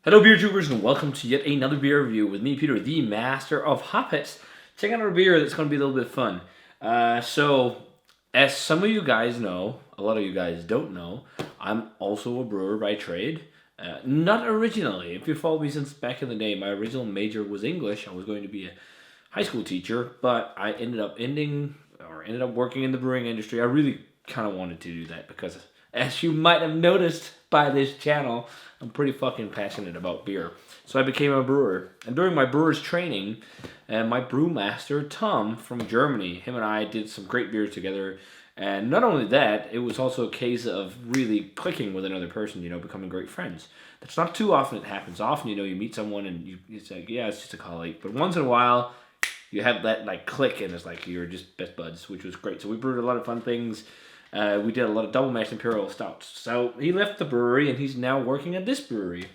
Hello beer tubers and welcome to yet another beer review with me, Peter, the master of hoppets. Checking out a beer that's going to be a little bit fun. As some of you guys know, a lot of you guys don't know, I'm also a brewer by trade. Not originally. If you followed me since back in the day, my original major was English. I was going to be a high school teacher, but I ended up working in the brewing industry. I really kind of wanted to do that because, as you might have noticed by this channel, I'm pretty fucking passionate about beer. So I became a brewer. And during my brewer's training, my brewmaster, Tom, from Germany, him and I did some great beers together. And not only that, it was also a case of really clicking with another person, becoming great friends. That's not too often it happens. Often, you meet someone and it's like, yeah, it's just a colleague. But once in a while, you have that like click and it's like you're just best buds, which was great. So we brewed a lot of fun things. We did a lot of double mashed Imperial Stouts. So he left the brewery and he's now working at this brewery.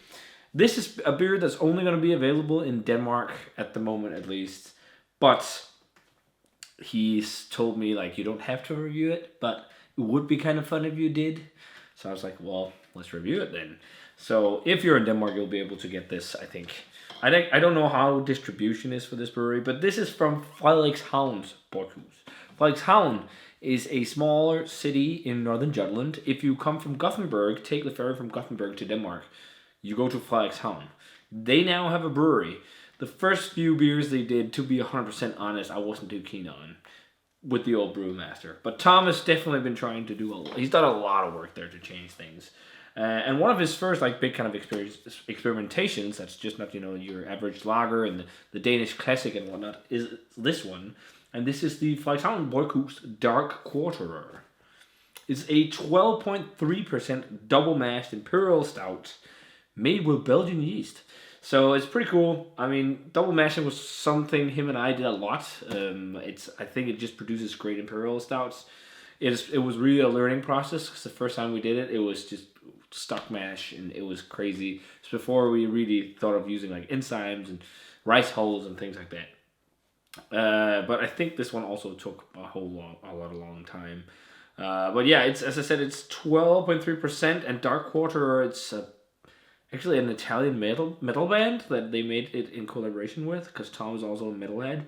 This is a beer that's only going to be available in Denmark at the moment, at least. But he's told me, like, you don't have to review it, but it would be kind of fun if you did. So I was like, well, let's review it then. So if you're in Denmark, you'll be able to get this, I think. I don't know how distribution is for this brewery, but this is from Frederikshavn Bryghus. Frederikshavn is a smaller city in northern Jutland. If you come from Gothenburg, take the ferry from Gothenburg to Denmark, you go to Frederikshavn. They now have a brewery. The first few beers they did, to be 100% honest, I wasn't too keen on with the old brewmaster. But Tom has definitely been trying to he's done a lot of work there to change things. And one of his first big kind of experimentations, that's just not your average lager and the Danish classic and whatnot, is this one. And this is the Frederikshavn Bryghus Dark Quarterer. It's a 12.3% double mashed Imperial Stout made with Belgian yeast. So it's pretty cool. I mean, double mashing was something him and I did a lot. I think it just produces great Imperial Stouts. It was really a learning process because the first time we did it, it was just stock mash and it was crazy. It's before we really thought of using like enzymes and rice hulls and things like that. But I think this one also took a long time. But yeah, it's, as I said, it's 12.3%, and Dark Quarter, it's actually an Italian metal band that they made it in collaboration with, because Tom is also a metalhead,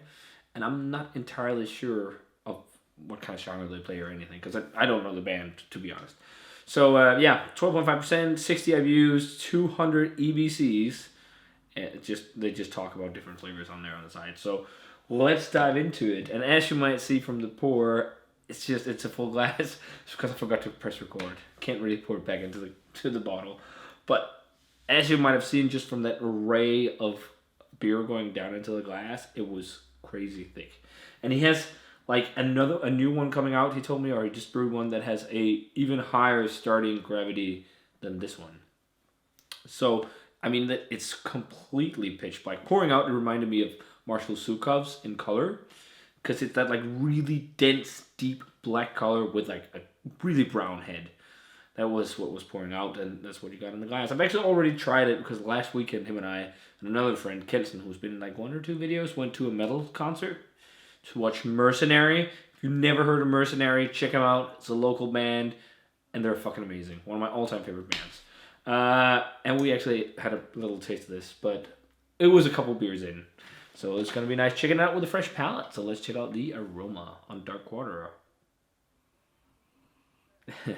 and I'm not entirely sure of what kind of genre they play or anything, because I don't know the band, to be honest. So 12.5%, 60 IBUs, 200 EBCs. They just talk about different flavors on there on the side. So let's dive into it. And as you might see from the pour, it's a full glass. It's because I forgot to press record. Can't really pour it back into the bottle. But as you might have seen just from that array of beer going down into the glass, it was crazy thick. And he has like a new one coming out, he told me, or he just brewed one that has a even higher starting gravity than this one. So, I mean, it's completely pitch black. Pouring out, it reminded me of Marshall Sukov's in color, because it's that like really dense, deep black color with like a really brown head. That was what was pouring out, and that's what you got in the glass. I've actually already tried it because last weekend him and I and another friend, Kelson, who's been in like one or two videos, went to a metal concert to watch Mercenary. If you've never heard of Mercenary, check them out. It's a local band, and they're fucking amazing. One of my all-time favorite bands. And we actually had a little taste of this, but it was a couple beers in. So it's going to be nice checking it out with a fresh palate. So let's check out the aroma on Dark Quarter.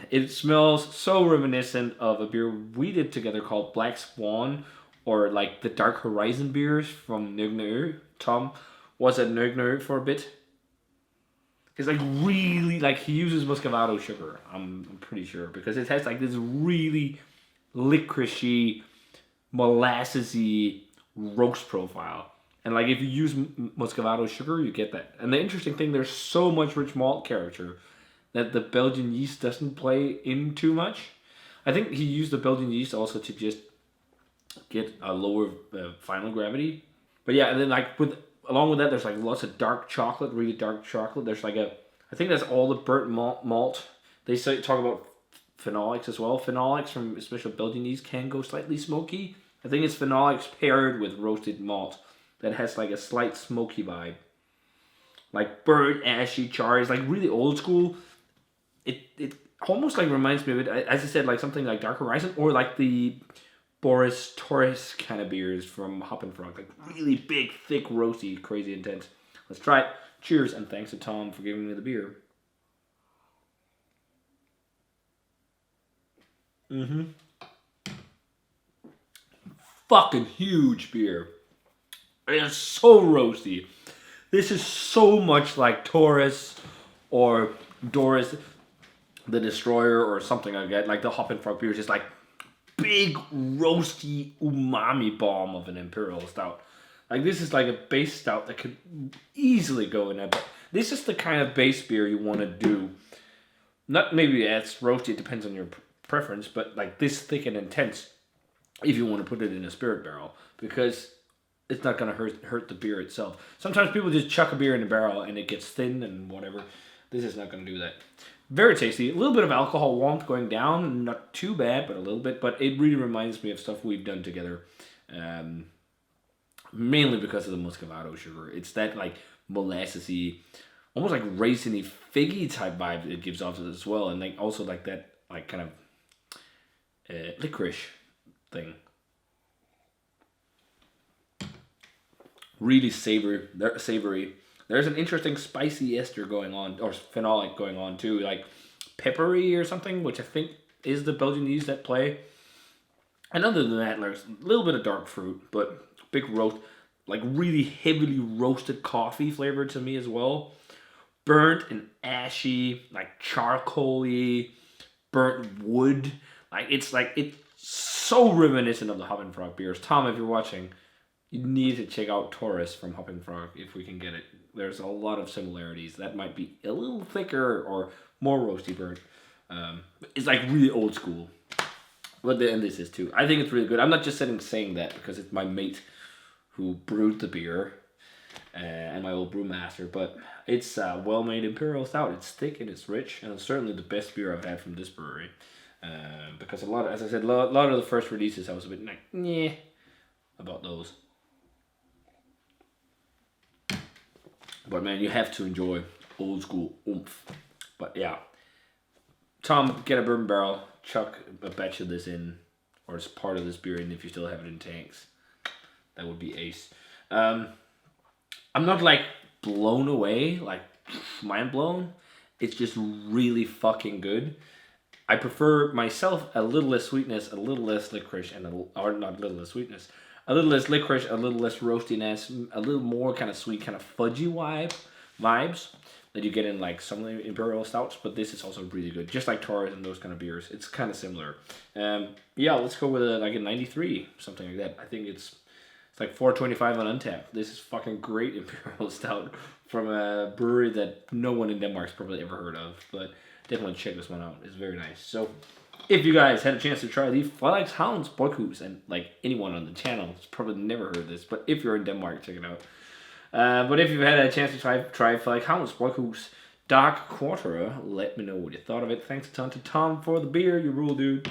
It smells so reminiscent of a beer we did together called Black Swan, or like the Dark Horizon beers from Nøgne. Tom was at Nøgne for a bit. It's like really, like he uses Muscovado sugar, I'm pretty sure, because it has like this really licoricey, molassesy roast profile. And like if you use Muscovado sugar, you get that. And the interesting thing, there's so much rich malt character that the Belgian yeast doesn't play in too much. I think he used the Belgian yeast also to just get a lower final gravity. But yeah, and then like along with that, there's like lots of dark chocolate, really dark chocolate. There's like I think that's all the burnt malt. They talk about phenolics as well. Phenolics from especially Belgian yeast can go slightly smoky. I think it's phenolics paired with roasted malt that has like a slight smoky vibe. Like burnt, ashy, charred. It's like really old school. It almost like reminds me of it, as I said, like something like Dark Horizon, or like the Boris Taurus kind of beers from Hop and Frog. Like really big, thick, roasty, crazy intense. Let's try it. Cheers, and thanks to Tom for giving me the beer. Fucking huge beer. It is so roasty. This is so much like Taurus or Doris the Destroyer or something like that. Like the Hop and Frog beer is just like big, roasty umami bomb of an Imperial Stout. Like this is like a base stout that could easily go in there. But this is the kind of base beer you want to do. Not maybe as roasty, it depends on your preference, but like this thick and intense if you want to put it in a spirit barrel, because it's not going to hurt the beer itself. Sometimes people just chuck a beer in a barrel and it gets thin and whatever. This is not going to do that. Very tasty. A little bit of alcohol warmth going down. Not too bad, but a little bit. But it really reminds me of stuff we've done together. Mainly because of the Muscovado sugar. It's that like molassesy, almost like raisiny, figgy type vibe it gives off as well. And like also like that like kind of licorice thing. Really savory. There's an interesting spicy ester going on, or phenolic going on too, like peppery or something, which I think is the Belgian yeast at play. And other than that, there's a little bit of dark fruit, but big roast, like really heavily roasted coffee flavor to me as well. Burnt and ashy, like charcoaly, burnt wood. It's so reminiscent of the Hop and Frog beers. Tom, if you're watching, you need to check out Taurus from Hop and Frog if we can get it. There's a lot of similarities. That might be a little thicker or more roasty burnt. It's like really old school. But and this is too. I think it's really good. I'm not just saying that because it's my mate who brewed the beer and my old brewmaster. But it's a well-made Imperial Stout. It's thick and it's rich, and it's certainly the best beer I've had from this brewery. Because a lot of the first releases I was a bit like, yeah, about those. But man, you have to enjoy old school oomph. But yeah, Tom, get a bourbon barrel, chuck a batch of this in, or as part of this beer in if you still have it in tanks. That would be ace. I'm not like blown away, like mind blown. It's just really fucking good. I prefer myself a little less sweetness, a little less licorice, a little less licorice, a little less roastiness, a little more kind of sweet, kind of fudgy vibes that you get in like some of the Imperial Stouts, but this is also really good. Just like Taurus and those kind of beers. It's kind of similar. Yeah, let's go with like a 93, something like that. I think it's like 4.25 on Untappd. This is fucking great Imperial Stout from a brewery that no one in Denmark's probably ever heard of, but definitely check this one out. It's very nice. So if you guys had a chance to try the Frederikhavn Bryghus, and like anyone on the channel has probably never heard this, but if you're in Denmark, check it out. But if you've had a chance to try Frederikhavn Bryghus Dark Quarter, let me know what you thought of it. Thanks a ton to Tom for the beer. You rule, dude.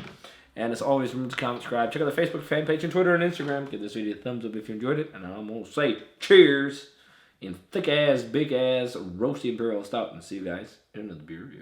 And as always, remember to comment, subscribe. Check out the Facebook fan page and Twitter and Instagram. Give this video a thumbs up if you enjoyed it. And I'm going to say cheers in thick ass, big ass, roasty Imperial Stout. And see you guys in another beer review.